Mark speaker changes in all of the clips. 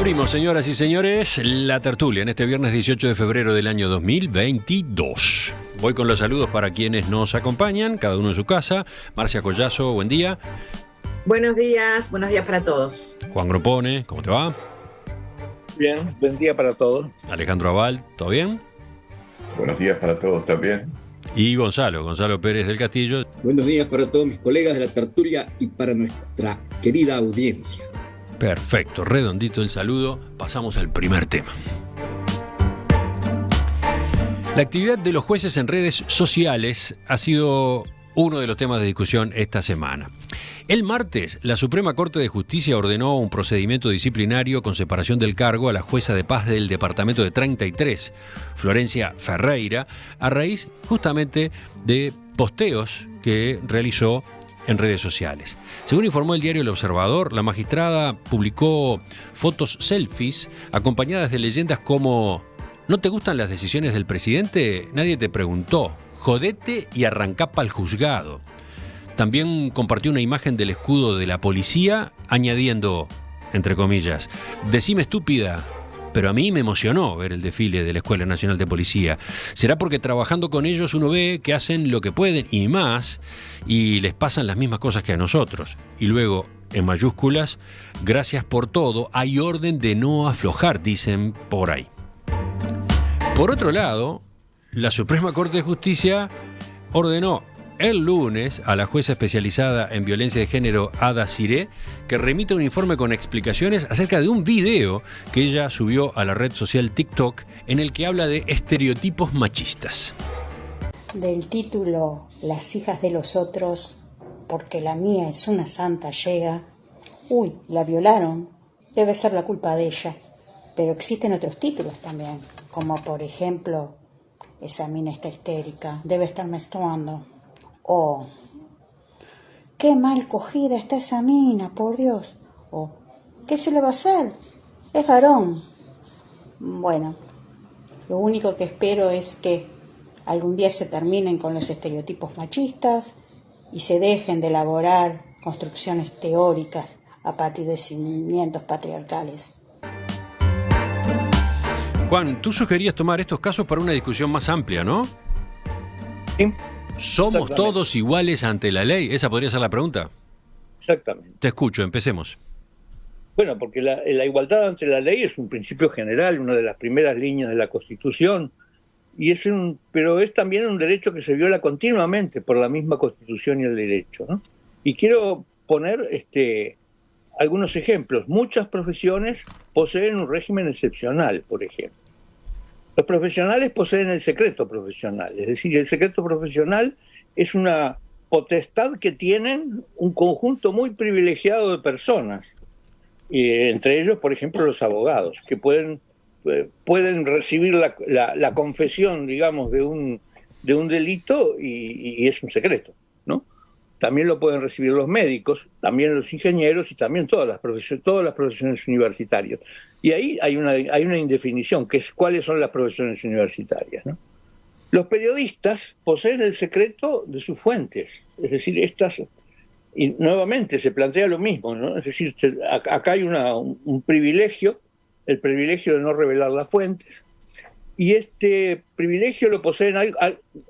Speaker 1: Abrimos, señoras y señores, la tertulia en este viernes 18 de febrero del año 2022. Voy con los saludos para quienes nos acompañan, cada uno en su casa. Marcia Collazo, buen día.
Speaker 2: Buenos días para todos.
Speaker 1: Juan Gropone, ¿cómo te va?
Speaker 3: Bien, buen día para todos.
Speaker 1: Alejandro Aval, ¿todo bien?
Speaker 4: Buenos días para todos también.
Speaker 1: Y Gonzalo Pérez del Castillo.
Speaker 5: Buenos días para todos mis colegas de la tertulia y para nuestra querida audiencia.
Speaker 1: Perfecto, redondito el saludo. Pasamos al primer tema. La actividad de los jueces en redes sociales ha sido uno de los temas de discusión esta semana. El martes, la Suprema Corte de Justicia ordenó un procedimiento disciplinario con separación del cargo a la jueza de paz del departamento de 33, Florencia Ferreira, a raíz justamente de posteos que realizó en redes sociales. Según informó el diario El Observador, la magistrada publicó fotos selfies acompañadas de leyendas como ¿no te gustan las decisiones del presidente? Nadie te preguntó. Jodete y arrancá pa'l juzgado. También compartió una imagen del escudo de la policía, añadiendo, entre comillas, decime estúpida, pero a mí me emocionó ver el desfile de la Escuela Nacional de Policía. Será porque trabajando con ellos uno ve que hacen lo que pueden y más, y les pasan las mismas cosas que a nosotros. Y luego, en mayúsculas, gracias por todo, hay orden de no aflojar, dicen por ahí. Por otro lado, la Suprema Corte de Justicia ordenó el lunes a la jueza especializada en violencia de género Ada Siré que remita un informe con explicaciones acerca de un video que ella subió a la red social TikTok en el que habla de estereotipos machistas.
Speaker 6: Del título Las hijas de los otros, porque la mía es una santa llega. Uy, la violaron, debe ser la culpa de ella. Pero existen otros títulos también, como por ejemplo, esa mina está histérica, debe estar menstruando. O, qué mal cogida está esa mina, por Dios. O, ¿qué se le va a hacer? Es varón. Bueno, lo único que espero es que algún día se terminen con los estereotipos machistas y se dejen de elaborar construcciones teóricas a partir de cimientos patriarcales.
Speaker 1: Juan, tú sugerías tomar estos casos para una discusión más amplia, ¿no?
Speaker 3: Sí.
Speaker 1: ¿Somos todos iguales ante la ley? ¿Esa podría ser la pregunta?
Speaker 3: Exactamente.
Speaker 1: Te escucho, empecemos.
Speaker 3: Bueno, porque la igualdad ante la ley es un principio general, una de las primeras líneas de la Constitución, pero es también un derecho que se viola continuamente por la misma Constitución y el derecho, ¿no? Y quiero poner algunos ejemplos. Muchas profesiones poseen un régimen excepcional, por ejemplo. Los profesionales poseen el secreto profesional, es decir, el secreto profesional es una potestad que tienen un conjunto muy privilegiado de personas, entre ellos, por ejemplo, los abogados, que pueden recibir la confesión, digamos, de un delito y es un secreto, ¿no? También lo pueden recibir los médicos, también los ingenieros y también todas las profesiones universitarias. Y ahí hay una indefinición, que es cuáles son las profesiones universitarias, ¿no? Los periodistas poseen el secreto de sus fuentes, es decir, y nuevamente se plantea lo mismo, ¿no? Es decir, acá hay un privilegio, el privilegio de no revelar las fuentes, y este privilegio lo poseen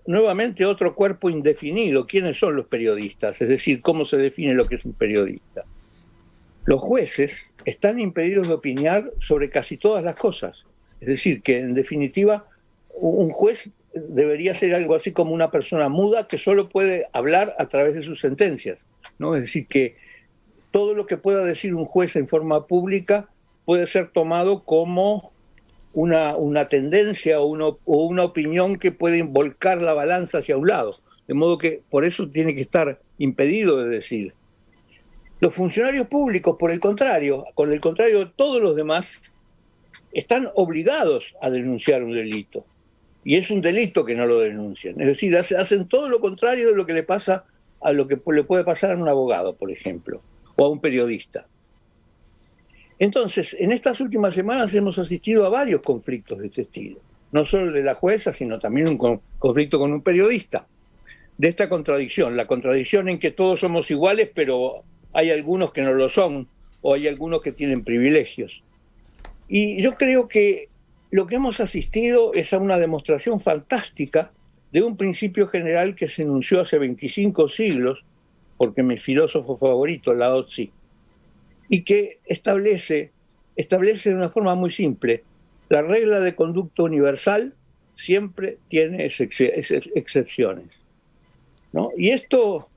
Speaker 3: nuevamente otro cuerpo indefinido. ¿Quiénes son los periodistas? Es decir, ¿cómo se define lo que es un periodista? Los jueces están impedidos de opinar sobre casi todas las cosas. Es decir, que en definitiva un juez debería ser algo así como una persona muda que solo puede hablar a través de sus sentencias, ¿no? Es decir, que todo lo que pueda decir un juez en forma pública puede ser tomado como una tendencia o una opinión que puede volcar la balanza hacia un lado. De modo que por eso tiene que estar impedido de decir. Los funcionarios públicos, con el contrario de todos los demás, están obligados a denunciar un delito. Y es un delito que no lo denuncien. Es decir, hacen todo lo contrario de lo que le pasa a lo que le puede pasar a un abogado, por ejemplo, o a un periodista. Entonces, en estas últimas semanas hemos asistido a varios conflictos de este estilo. No solo el de la jueza, sino también un conflicto con un periodista. De esta contradicción, la contradicción en que todos somos iguales, pero hay algunos que no lo son, o hay algunos que tienen privilegios. Y yo creo que lo que hemos asistido es a una demostración fantástica de un principio general que se enunció hace 25 siglos, porque mi filósofo favorito, Lao Tzu, y que establece de una forma muy simple: la regla de conducta universal siempre tiene excepciones, ¿no? Y esto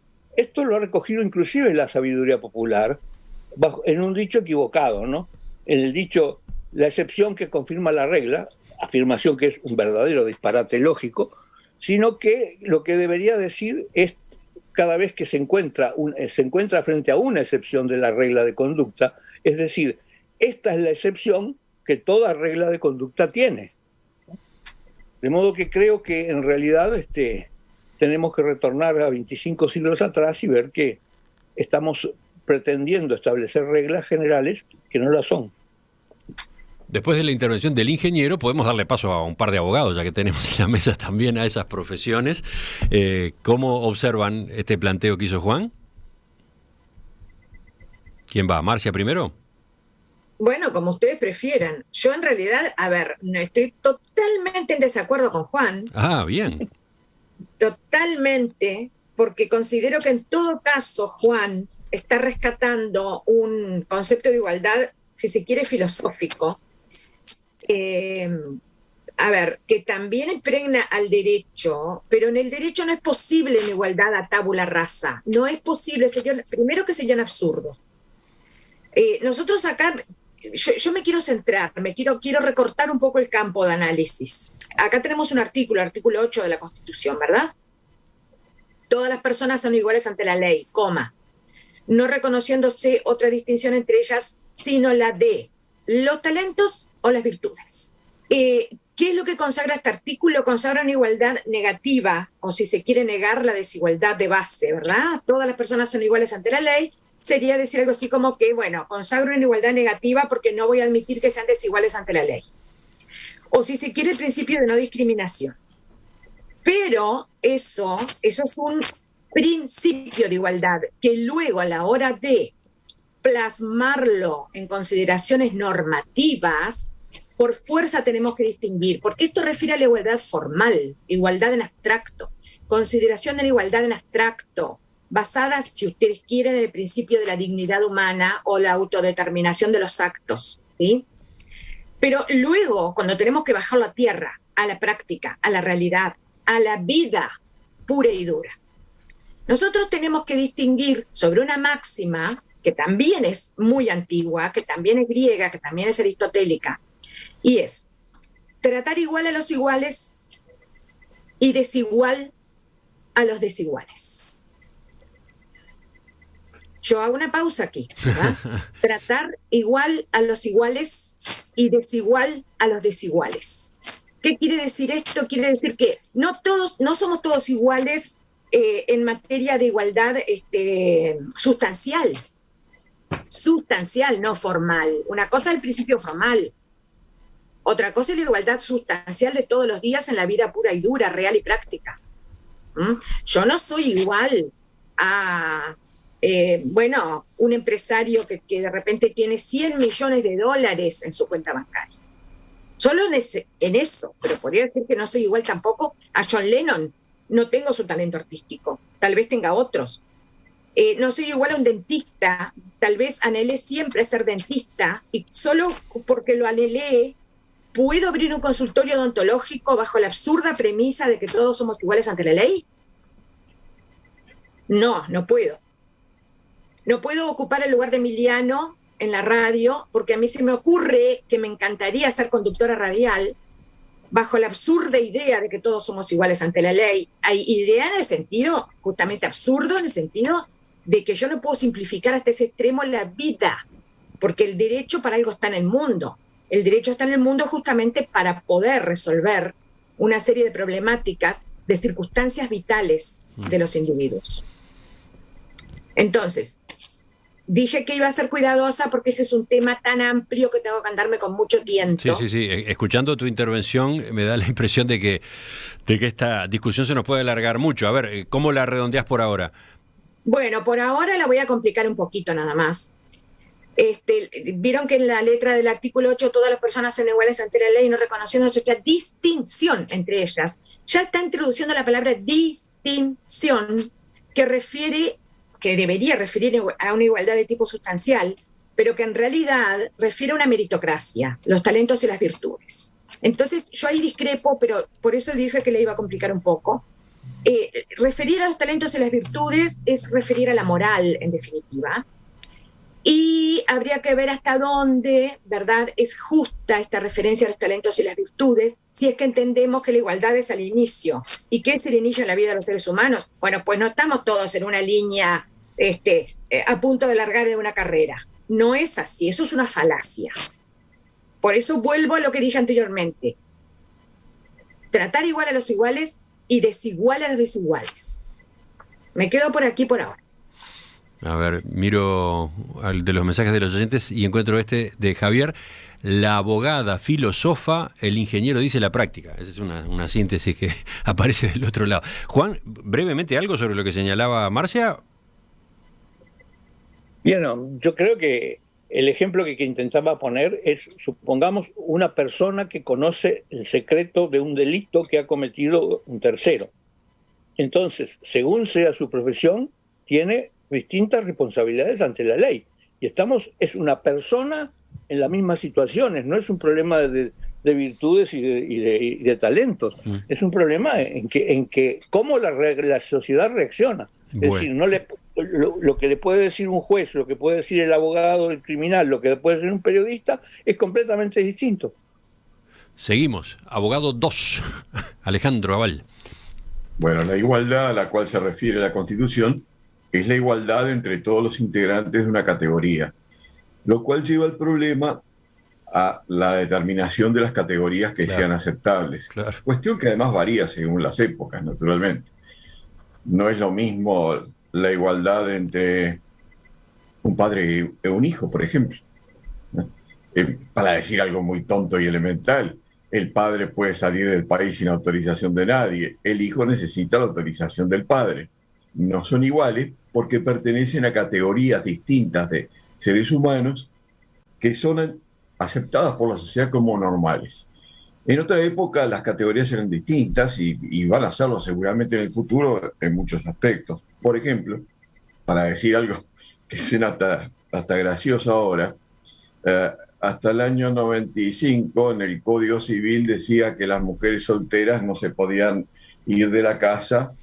Speaker 3: lo ha recogido inclusive la sabiduría popular en un dicho equivocado, ¿no? En el dicho, la excepción que confirma la regla, afirmación que es un verdadero disparate lógico, sino que lo que debería decir es, cada vez que se encuentra frente a una excepción de la regla de conducta, es decir, esta es la excepción que toda regla de conducta tiene. De modo que creo que en realidad tenemos que retornar a 25 siglos atrás y ver que estamos pretendiendo establecer reglas generales que no las son.
Speaker 1: Después de la intervención del ingeniero, podemos darle paso a un par de abogados, ya que tenemos en la mesa también a esas profesiones. ¿Cómo observan este planteo que hizo Juan? ¿Quién va? ¿Marcia primero?
Speaker 2: Bueno, como ustedes prefieran. Yo en realidad, no estoy totalmente en desacuerdo con Juan.
Speaker 1: Ah, bien.
Speaker 2: Totalmente, porque considero que en todo caso Juan está rescatando un concepto de igualdad, si se quiere, filosófico, que también impregna al derecho, pero en el derecho no es posible la igualdad a tabula rasa. No es posible, primero que serían absurdos. Nosotros acá, yo me quiero centrar, quiero recortar un poco el campo de análisis. Acá tenemos un artículo 8 de la Constitución, ¿verdad? Todas las personas son iguales ante la ley, no reconociéndose otra distinción entre ellas, sino la de los talentos o las virtudes. ¿Qué es lo que consagra este artículo? Consagra una igualdad negativa, o si se quiere negar la desigualdad de base, ¿verdad? Todas las personas son iguales ante la ley. Sería decir algo así como que, consagro una igualdad negativa porque no voy a admitir que sean desiguales ante la ley. O si se quiere, el principio de no discriminación. Pero eso es un principio de igualdad que luego, a la hora de plasmarlo en consideraciones normativas, por fuerza tenemos que distinguir, porque esto refiere a la igualdad formal, igualdad en abstracto, consideración de la igualdad en abstracto, basadas, si ustedes quieren, en el principio de la dignidad humana o la autodeterminación de los actos, ¿sí? Pero luego, cuando tenemos que bajarlo a tierra, a la práctica, a la realidad, a la vida pura y dura, nosotros tenemos que distinguir sobre una máxima que también es muy antigua, que también es griega, que también es aristotélica, y es tratar igual a los iguales y desigual a los desiguales. Yo hago una pausa aquí, ¿verdad? Tratar igual a los iguales y desigual a los desiguales. ¿Qué quiere decir esto? Quiere decir que no somos todos iguales en materia de igualdad sustancial, no formal. Una cosa es el principio formal, otra cosa es la igualdad sustancial de todos los días en la vida pura y dura, real y práctica. Yo no soy igual a un empresario que de repente tiene $100 millones en su cuenta bancaria. Solo en eso, pero podría decir que no soy igual tampoco a John Lennon. No tengo su talento artístico, tal vez tenga otros. No soy igual a un dentista, tal vez anhelé siempre ser dentista y solo porque lo anhelé puedo abrir un consultorio odontológico bajo la absurda premisa de que todos somos iguales ante la ley. No puedo. No puedo ocupar el lugar de Emiliano en la radio porque a mí se me ocurre que me encantaría ser conductora radial bajo la absurda idea de que todos somos iguales ante la ley. Hay idea en el sentido justamente absurdo, en el sentido de que yo no puedo simplificar hasta ese extremo la vida, porque el derecho para algo está en el mundo. El derecho está en el mundo justamente para poder resolver una serie de problemáticas, de circunstancias vitales de los individuos. Entonces, dije que iba a ser cuidadosa porque este es un tema tan amplio que tengo que andarme con mucho tiento.
Speaker 1: Sí. Escuchando tu intervención me da la impresión de que esta discusión se nos puede alargar mucho. A ver, ¿cómo la redondeás por ahora?
Speaker 2: Bueno, por ahora la voy a complicar un poquito nada más. Vieron que en la letra del artículo 8 todas las personas son iguales ante la ley, no reconociendo otra distinción entre ellas. Ya está introduciendo la palabra distinción, que debería referir a una igualdad de tipo sustancial, pero que en realidad refiere a una meritocracia, los talentos y las virtudes. Entonces yo ahí discrepo, pero por eso dije que le iba a complicar un poco. Referir a los talentos y las virtudes es referir a la moral, en definitiva. Y habría que ver hasta dónde, ¿verdad?, es justa esta referencia a los talentos y las virtudes, si es que entendemos que la igualdad es al inicio. ¿Y qué es el inicio en la vida de los seres humanos? Bueno, pues no estamos todos en una línea a punto de largar en una carrera. No es así, eso es una falacia. Por eso vuelvo a lo que dije anteriormente. Tratar igual a los iguales y desigual a los desiguales. Me quedo por aquí por ahora.
Speaker 1: A ver, miro al de los mensajes de los oyentes y encuentro este de Javier. La abogada filosofa, el ingeniero dice la práctica. Esa es una síntesis que aparece del otro lado. Juan, brevemente algo sobre lo que señalaba Marcia.
Speaker 3: Bien, yo creo que el ejemplo que intentaba poner es, supongamos, una persona que conoce el secreto de un delito que ha cometido un tercero. Entonces, según sea su profesión, tiene distintas responsabilidades ante la ley. Y es una persona en las mismas situaciones, no es un problema de virtudes y de talentos, es un problema en que cómo la sociedad reacciona. Es decir, lo que le puede decir un juez, lo que puede decir el abogado, el criminal, lo que le puede decir un periodista, es completamente distinto.
Speaker 1: Seguimos. Abogado 2, Alejandro Aval.
Speaker 4: Bueno, la igualdad a la cual se refiere la Constitución es la igualdad entre todos los integrantes de una categoría, lo cual lleva al problema a la determinación de las categorías que sean aceptables.
Speaker 1: Claro.
Speaker 4: Cuestión que además varía según las épocas, naturalmente. No es lo mismo la igualdad entre un padre y un hijo, por ejemplo. Para decir algo muy tonto y elemental, el padre puede salir del país sin autorización de nadie, el hijo necesita la autorización del padre. No son iguales porque pertenecen a categorías distintas de seres humanos que son aceptadas por la sociedad como normales. En otra época las categorías eran distintas y van a serlo seguramente en el futuro en muchos aspectos. Por ejemplo, para decir algo que suena hasta gracioso ahora, hasta el año 95 en el Código Civil decía que las mujeres solteras no se podían ir de la casa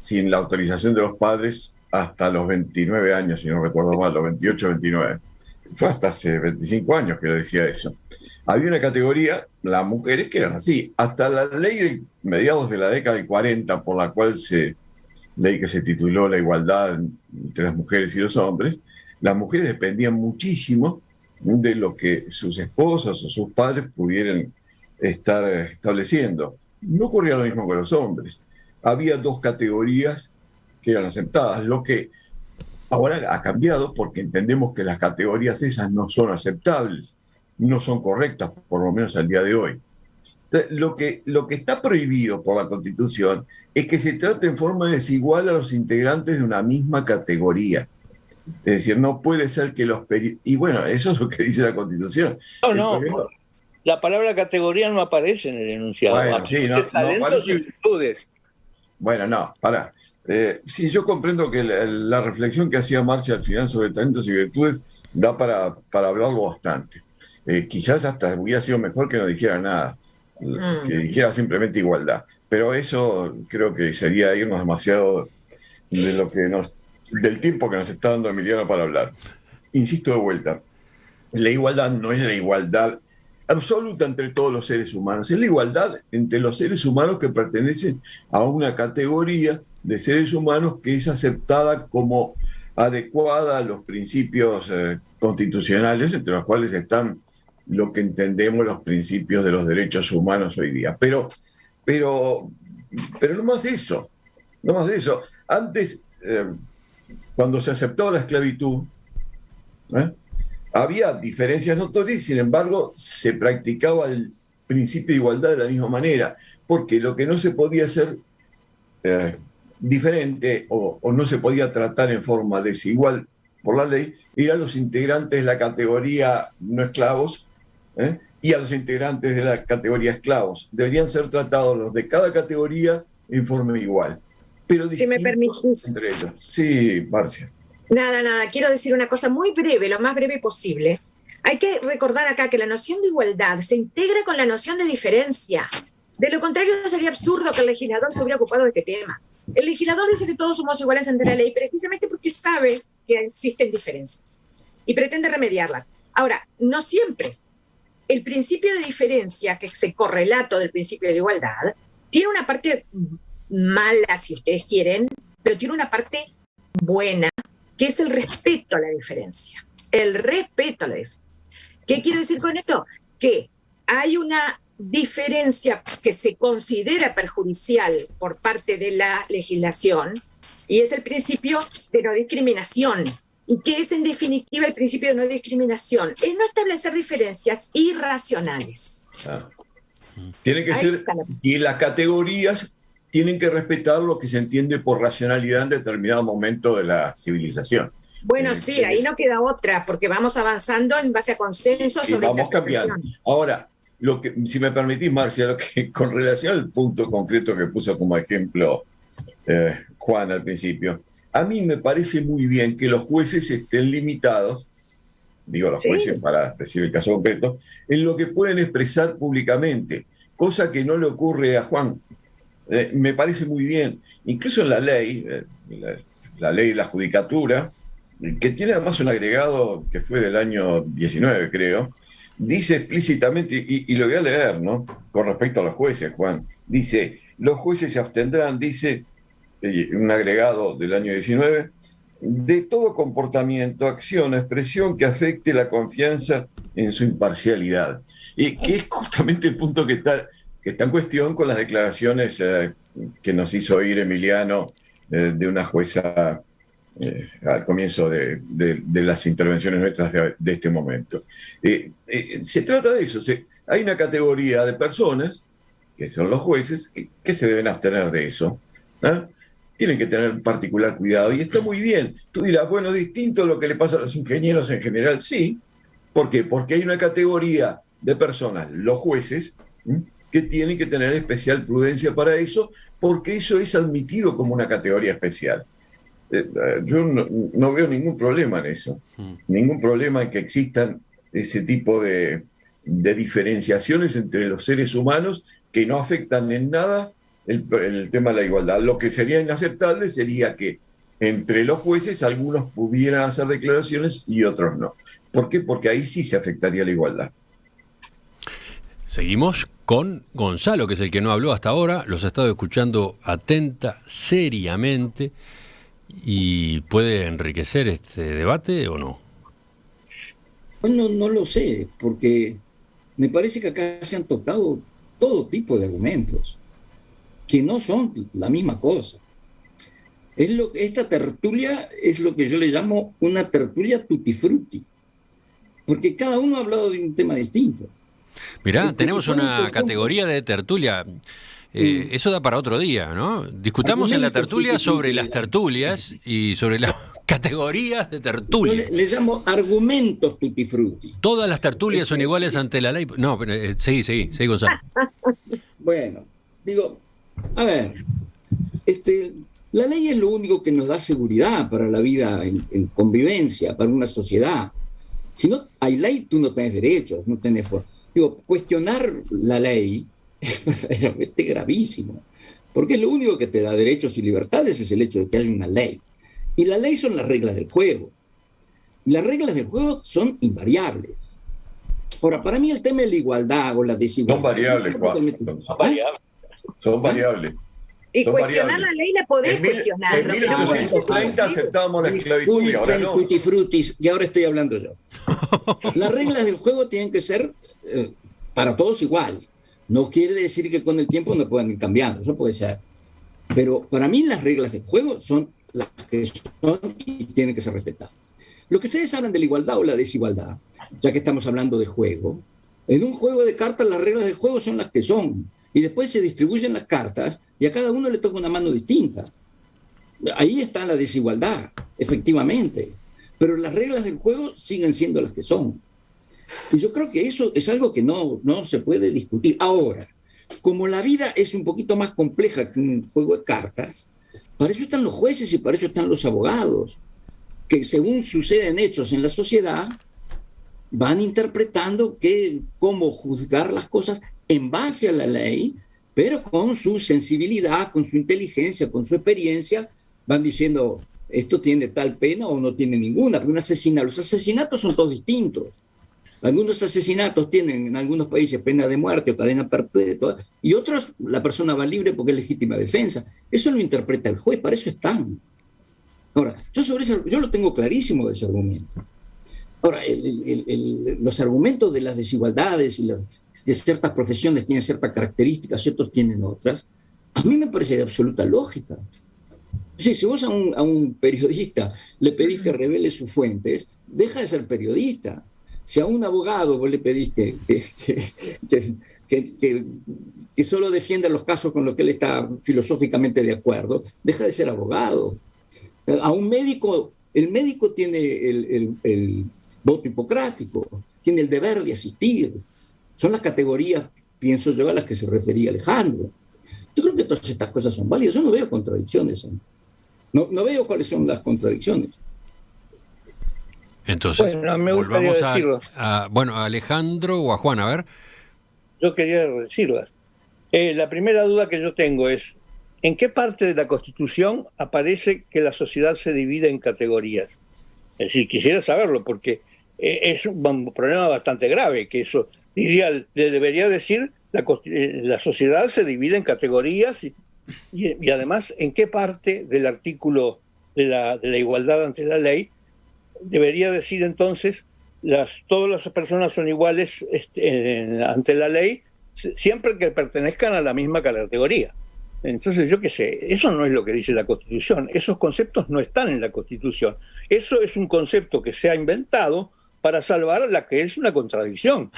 Speaker 4: sin la autorización de los padres hasta los 29 años, si no recuerdo mal, los 28 o 29. Fue hasta hace 25 años que le decía eso. Había una categoría, las mujeres, que eran así. Hasta la ley de mediados de la década del 40, por la cual ley que se tituló La igualdad entre las mujeres y los hombres, las mujeres dependían muchísimo de lo que sus esposas o sus padres pudieran estar estableciendo. No ocurría lo mismo con los hombres. Había dos categorías que eran aceptadas, lo que ahora ha cambiado porque entendemos que las categorías esas no son aceptables, no son correctas, por lo menos al día de hoy. Entonces, lo que está prohibido por la Constitución es que se trate en forma desigual a los integrantes de una misma categoría. Es decir, no puede ser que y bueno, eso es lo que dice la Constitución.
Speaker 3: No, la palabra categoría no aparece en el enunciado.
Speaker 4: Bueno, sí,
Speaker 3: talentos y virtudes.
Speaker 4: Bueno, no, pará. Sí, yo comprendo que la reflexión que hacía Marcia al final sobre talentos y virtudes da para hablarlo bastante. Quizás hasta hubiera sido mejor que no dijera nada, que dijera simplemente igualdad. Pero eso creo que sería irnos demasiado del tiempo que nos está dando Emiliano para hablar. Insisto de vuelta, la igualdad no es la igualdad absoluta entre todos los seres humanos, es la igualdad entre los seres humanos que pertenecen a una categoría de seres humanos que es aceptada como adecuada a los principios constitucionales, entre los cuales están lo que entendemos los principios de los derechos humanos hoy día. Pero no más de eso, no más de eso. Antes, cuando se aceptaba la esclavitud, había diferencias notorias y, sin embargo, se practicaba el principio de igualdad de la misma manera, porque lo que no se podía hacer diferente o no se podía tratar en forma desigual por la ley, ir a los integrantes de la categoría no esclavos, y a los integrantes de la categoría esclavos. Deberían ser tratados los de cada categoría en forma igual, pero
Speaker 2: Si me permitís.
Speaker 4: entre ellos. Sí, Marcia.
Speaker 2: Nada, quiero decir una cosa muy breve, lo más breve posible. Hay que recordar acá que la noción de igualdad se integra con la noción de diferencia. De lo contrario, sería absurdo que el legislador se hubiera ocupado de este tema. El legislador dice que todos somos iguales ante la ley precisamente porque sabe que existen diferencias y pretende remediarlas. Ahora, no siempre. El principio de diferencia, que se correlato del principio de igualdad, tiene una parte mala, si ustedes quieren, pero tiene una parte buena, que es el respeto a la diferencia. El respeto a la diferencia. ¿Qué quiero decir con esto? Que hay una diferencia que se considera perjudicial por parte de la legislación y es el principio de no discriminación. ¿Y qué es en definitiva el principio de no discriminación? Es no establecer diferencias irracionales.
Speaker 4: Tiene que
Speaker 2: Ahí
Speaker 4: ser,
Speaker 2: está la-
Speaker 4: y las categorías tienen que respetar lo que se entiende por racionalidad en determinado momento de la civilización.
Speaker 2: Bueno, sí, ahí no queda otra, porque vamos avanzando en base a consensos
Speaker 4: Y
Speaker 2: sobre
Speaker 4: vamos cambiando. Ahora, si me permitís, Marcia, con relación al punto concreto que puso como ejemplo Juan al principio, a mí me parece muy bien que los jueces estén limitados, digo los jueces para decir el caso concreto, en lo que pueden expresar públicamente, cosa que no le ocurre a Juan. Me parece muy bien. Incluso en la ley, la ley de la judicatura, que tiene además un agregado que fue del año 19, creo, dice explícitamente, y lo voy a leer, ¿no? Con respecto a los jueces, Juan, dice, los jueces se abstendrán, dice, un agregado del año 19, de todo comportamiento, acción, expresión que afecte la confianza en su imparcialidad. Y que es justamente el punto que está en cuestión con las declaraciones que nos hizo oír Emiliano de una jueza al comienzo de las intervenciones nuestras de este momento. Se trata de eso. Hay una categoría de personas, que son los jueces, que se deben abstener de eso. Tienen que tener particular cuidado. Y está muy bien. Tú dirás, bueno, distinto a lo que le pasa a los ingenieros en general. Sí. ¿Por qué? Porque hay una categoría de personas, los jueces, que tienen que tener especial prudencia para eso, porque eso es admitido como una categoría especial. Yo no veo ningún problema en eso, ningún problema en que existan ese tipo de diferenciaciones entre los seres humanos que no afectan en nada el tema de la igualdad. Lo que sería inaceptable sería que entre los jueces algunos pudieran hacer declaraciones y otros no. ¿Por qué? Porque ahí sí se afectaría la igualdad.
Speaker 1: Seguimos con Gonzalo, que es el que no habló hasta ahora, los ha estado escuchando atenta, seriamente, y puede enriquecer este debate o no.
Speaker 5: Bueno, no lo sé, porque me parece que acá se han tocado todo tipo de argumentos que no son la misma cosa. Esta tertulia es lo que yo le llamo una tertulia tutti frutti, porque cada uno ha hablado de un tema distinto.
Speaker 1: Mirá, tenemos una categoría de tertulia. Eso da para otro día, ¿no? Discutamos en la tertulia sobre las tertulias y sobre las categorías de tertulia.
Speaker 5: Yo le llamo argumentos tutti frutti.
Speaker 1: Todas las tertulias son iguales ante la ley. No, pero seguí, Gonzalo.
Speaker 5: Bueno, digo, a ver, la ley es lo único que nos da seguridad para la vida en convivencia, para una sociedad. Si no hay ley, tú no tenés derechos, no tenés fuerza. Digo, cuestionar la ley es verdaderamente gravísimo, porque es lo único que te da derechos y libertades, es el hecho de que haya una ley. Y la ley son las reglas del juego. Y las reglas del juego son invariables. Ahora, para mí el tema de la igualdad o la desigualdad...
Speaker 4: Son variables, Juan. Son variables.
Speaker 2: Y
Speaker 4: son
Speaker 2: cuestionar
Speaker 4: variables.
Speaker 2: la ley la podés cuestionar.
Speaker 4: En 1930 aceptábamos la esclavitud y ahora no.
Speaker 5: Tutti frutis, y ahora estoy hablando yo. Las reglas del juego tienen que ser para todos igual. No quiere decir que con el tiempo no puedan ir cambiando, eso puede ser. Pero para mí las reglas del juego son las que son y tienen que ser respetadas. Lo que ustedes hablan de la igualdad o la desigualdad, ya que estamos hablando de juego, en un juego de cartas las reglas del juego son las que son. Y después se distribuyen las cartas y a cada uno le toca una mano distinta. Ahí está la desigualdad, efectivamente. pero las reglas del juego siguen siendo las que son. Y yo creo que eso es algo que no se puede discutir. Ahora, como la vida es un poquito más compleja que un juego de cartas, para eso están los jueces y para eso están los abogados, que según suceden hechos en la sociedad, van interpretando cómo juzgar las cosas en base a la ley, pero con su sensibilidad, con su inteligencia, con su experiencia, van diciendo, esto tiene tal pena o no tiene ninguna. Porque los asesinatos son todos distintos. Algunos asesinatos tienen en algunos países pena de muerte o cadena perpetua, y otros la persona va libre porque es legítima defensa. Eso lo interpreta el juez, para eso están. Ahora, yo lo tengo clarísimo de ese argumento. Ahora, los argumentos de las desigualdades y de ciertas profesiones tienen ciertas características y otros tienen otras, a mí me parece de absoluta lógica. Sí, si vos a un periodista le pedís que revele sus fuentes, deja de ser periodista. Si a un abogado vos le pedís que solo defienda los casos con los que él está filosóficamente de acuerdo, deja de ser abogado. A un médico, el médico tiene el voto hipocrático, tiene el deber de asistir. Son las categorías, pienso yo, a las que se refería Alejandro. Yo creo que todas estas cosas son válidas. Yo no veo contradicciones. No veo cuáles son las contradicciones.
Speaker 1: Entonces,
Speaker 3: bueno, me gustaría decirlo.
Speaker 1: a Alejandro o a Juan, a ver.
Speaker 3: Yo quería decirlas. La primera duda que yo tengo es, ¿en qué parte de la Constitución aparece que la sociedad se divide en categorías? Es decir, quisiera saberlo, porque es un problema bastante grave, que eso debería decir la sociedad se divide en categorías y además, ¿en qué parte del artículo de la igualdad ante la ley debería decir entonces todas las personas son iguales ante la ley siempre que pertenezcan a la misma categoría? Entonces, yo qué sé, eso no es lo que dice la Constitución, esos conceptos no están en la Constitución. Eso es un concepto que se ha inventado para salvar la que es una contradicción,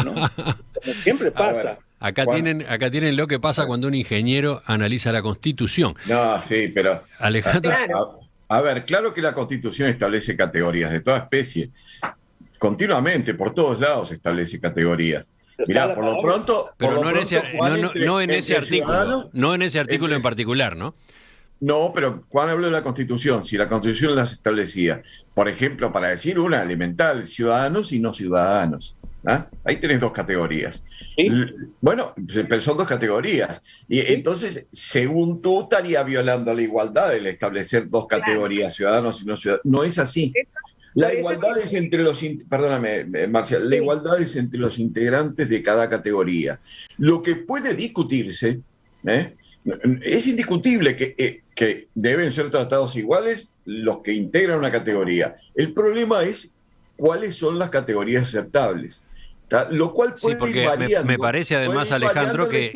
Speaker 3: ¿no? Como siempre pasa.
Speaker 1: Acá tienen lo que pasa cuando un ingeniero analiza la Constitución.
Speaker 4: No, sí, pero
Speaker 1: Alejandro,
Speaker 4: a ver, claro que la Constitución establece categorías de toda especie. Continuamente, por todos lados establece categorías. Mirá, por lo pronto...
Speaker 1: Pero
Speaker 4: no
Speaker 1: en ese artículo en particular, ¿no?
Speaker 4: No, pero Juan habló de la Constitución, si la Constitución las establecía. Por ejemplo, para decir una elemental, ciudadanos y no ciudadanos. ¿Ah? Ahí tenés dos categorías. ¿Sí? Bueno, pero son dos categorías. Y entonces, según tú, estaría violando la igualdad el establecer dos categorías, ciudadanos y no ciudadanos. No es así. La igualdad es entre los... Perdóname, Marcial. La igualdad es entre los integrantes de cada categoría. Lo que puede discutirse... Es indiscutible que deben ser tratados iguales los que integran una categoría. El problema es cuáles son las categorías aceptables. Lo cual puede ir variando.
Speaker 1: Me parece además, Alejandro, que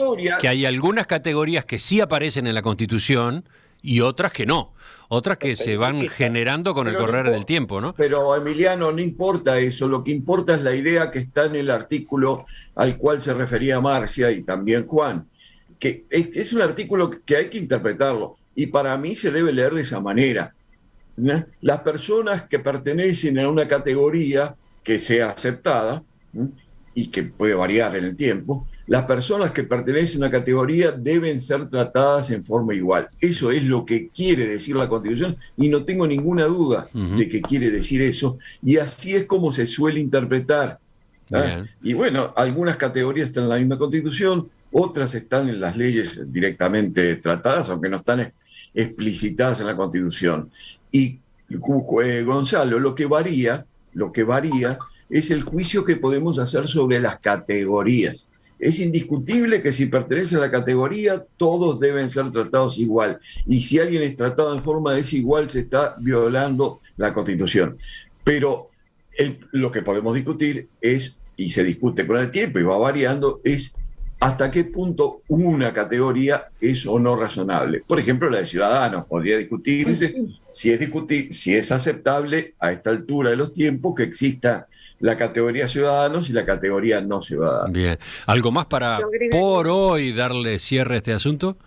Speaker 1: hay algunas categorías que sí aparecen en la Constitución y otras que no. Otras que se van generando con el correr del tiempo, ¿no?
Speaker 4: Pero, Emiliano, no importa eso. Lo que importa es la idea que está en el artículo al cual se refería Marcia y también Juan. Que es un artículo que hay que interpretarlo, y para mí se debe leer de esa manera. ¿No? Las personas que pertenecen a una categoría que sea aceptada, ¿no? Y que puede variar en el tiempo, las personas que pertenecen a una categoría deben ser tratadas en forma igual. Eso es lo que quiere decir la Constitución, y no tengo ninguna duda de que quiere decir eso, y así es como se suele interpretar. Y bueno, algunas categorías están en la misma Constitución, otras están en las leyes directamente tratadas, aunque no están explicitadas en la Constitución. Y Gonzalo, lo que varía es el juicio que podemos hacer sobre las categorías. Es indiscutible que si pertenece a la categoría, todos deben ser tratados igual. Y si alguien es tratado en forma desigual, se está violando la Constitución. Pero lo que podemos discutir es, y se discute con el tiempo y va variando, es hasta qué punto una categoría es o no razonable. Por ejemplo, la de ciudadanos. Podría discutirse si es aceptable a esta altura de los tiempos que exista la categoría ciudadanos y la categoría no ciudadanos.
Speaker 1: Bien. ¿Algo más para por hoy darle cierre a este asunto?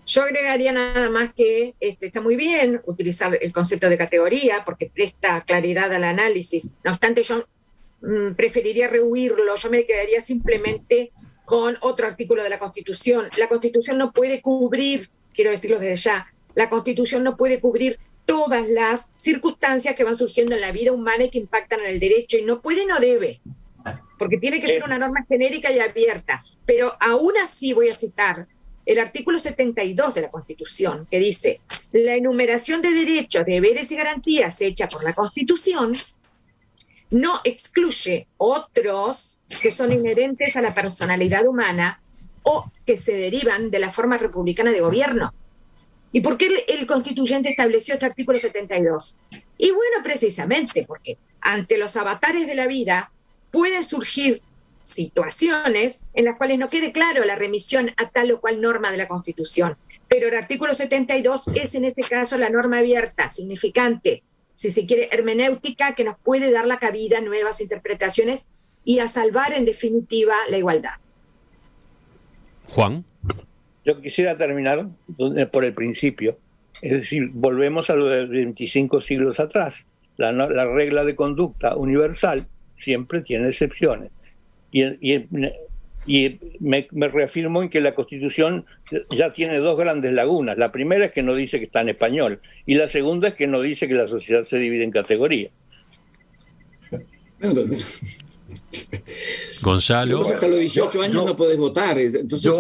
Speaker 2: Yo agregaría nada más que está muy bien utilizar el concepto de categoría porque presta claridad al análisis. No obstante, yo preferiría rehuirlo. Yo me quedaría simplemente con otro artículo de la Constitución. La Constitución no puede cubrir, quiero decirlo desde ya, la Constitución no puede cubrir todas las circunstancias que van surgiendo en la vida humana y que impactan en el derecho, y no puede, no debe, porque tiene que ser una norma genérica y abierta. Pero aún así voy a citar el artículo 72 de la Constitución, que dice: la enumeración de derechos, deberes y garantías hecha por la Constitución no excluye otros que son inherentes a la personalidad humana o que se derivan de la forma republicana de gobierno. ¿Y por qué el constituyente estableció este artículo 72? Y bueno, precisamente porque ante los avatares de la vida pueden surgir situaciones en las cuales no quede claro la remisión a tal o cual norma de la Constitución. Pero el artículo 72 es en este caso la norma abierta, significante, si se quiere, hermenéutica, que nos puede dar la cabida a nuevas interpretaciones y a salvar en definitiva la igualdad.
Speaker 1: Juan.
Speaker 3: Yo quisiera terminar por el principio, es decir, volvemos a lo de 25 siglos atrás. La regla de conducta universal siempre tiene excepciones. Y me reafirmo en que la Constitución ya tiene dos grandes lagunas. La primera es que no dice que está en español, y la segunda es que no dice que la sociedad se divide en categorías.
Speaker 1: Gonzalo.
Speaker 5: Vos hasta los 18 años no podés votar, entonces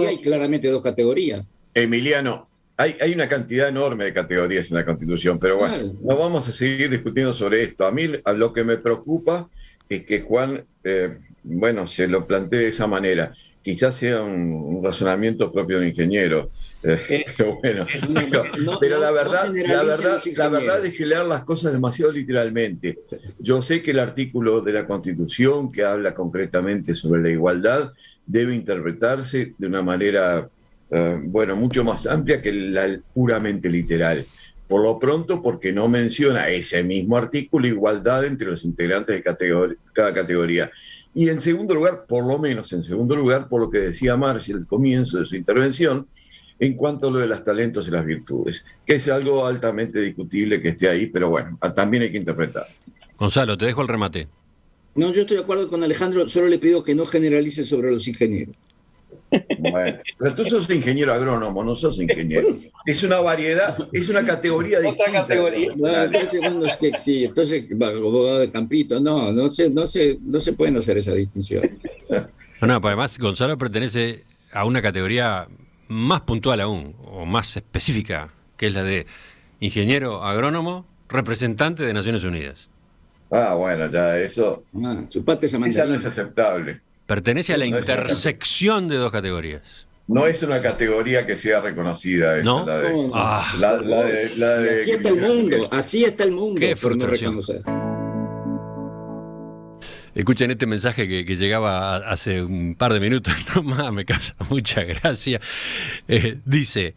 Speaker 5: hay claramente dos categorías.
Speaker 4: Emiliano, hay una cantidad enorme de categorías en la Constitución, pero bueno,
Speaker 5: Claro.
Speaker 4: no vamos a seguir discutiendo sobre esto. A mí lo que me preocupa es que Juan, se lo plantee de esa manera. Quizás sea un razonamiento propio de un ingeniero, pero bueno. Pero la verdad es que leer las cosas demasiado literalmente. Yo sé que el artículo de la Constitución que habla concretamente sobre la igualdad debe interpretarse de una manera, mucho más amplia que la puramente literal. Por lo pronto, porque no menciona ese mismo artículo igualdad entre los integrantes de cada categoría. Y en segundo lugar, por lo menos en segundo lugar, por lo que decía Marci al comienzo de su intervención, en cuanto a lo de los talentos y las virtudes, que es algo altamente discutible que esté ahí, pero bueno, también hay que interpretar.
Speaker 1: Gonzalo, te dejo el remate.
Speaker 5: No, yo estoy de acuerdo con Alejandro, solo le pido que no generalice sobre los ingenieros.
Speaker 4: Bueno, pero tú sos ingeniero agrónomo, no sos ingeniero. Es una variedad, es una categoría distinta.
Speaker 3: Otra categoría.
Speaker 5: Entonces, abogado de campito, no se pueden hacer esas distinciones.
Speaker 1: No, además Gonzalo pertenece a una categoría más puntual aún, o más específica, que es la de ingeniero agrónomo, representante de Naciones Unidas.
Speaker 4: Bueno, ya eso.
Speaker 5: Chupate esa
Speaker 4: Esa
Speaker 5: mandarina.
Speaker 4: no es aceptable.
Speaker 1: Pertenece a la intersección de dos categorías.
Speaker 4: No es una categoría que sea reconocida esa,
Speaker 1: ¿No?
Speaker 4: la de,
Speaker 1: Ah.
Speaker 4: la de
Speaker 5: Así está el mundo, así está el mundo.
Speaker 1: Qué
Speaker 5: por no
Speaker 1: frustración.
Speaker 5: reconocer.
Speaker 1: Escuchen este mensaje que llegaba hace un par de minutos nomás, me causa mucha gracia. Dice: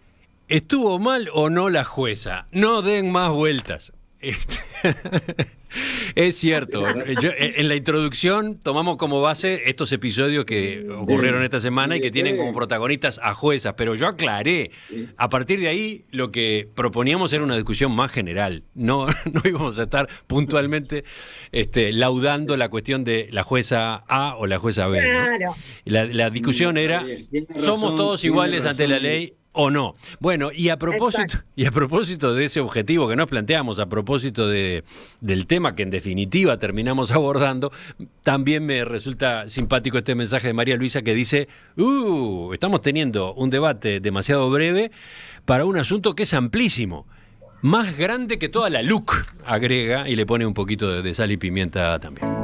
Speaker 1: ¿estuvo mal o no la jueza? No den más vueltas. Es cierto. En la introducción tomamos como base estos episodios que ocurrieron esta semana y que tienen como protagonistas a juezas, pero yo aclaré. A partir de ahí lo que proponíamos era una discusión más general. No íbamos a estar puntualmente laudando la cuestión de la jueza A o la jueza B, ¿no?
Speaker 2: Claro.
Speaker 1: La discusión era: ¿somos todos iguales ante la ley o no? Bueno, y a propósito de ese objetivo que nos planteamos, a propósito del tema que en definitiva terminamos abordando, también me resulta simpático este mensaje de María Luisa que dice: estamos teniendo un debate demasiado breve para un asunto que es amplísimo, más grande que toda la LUC, agrega, y le pone un poquito de sal y pimienta también.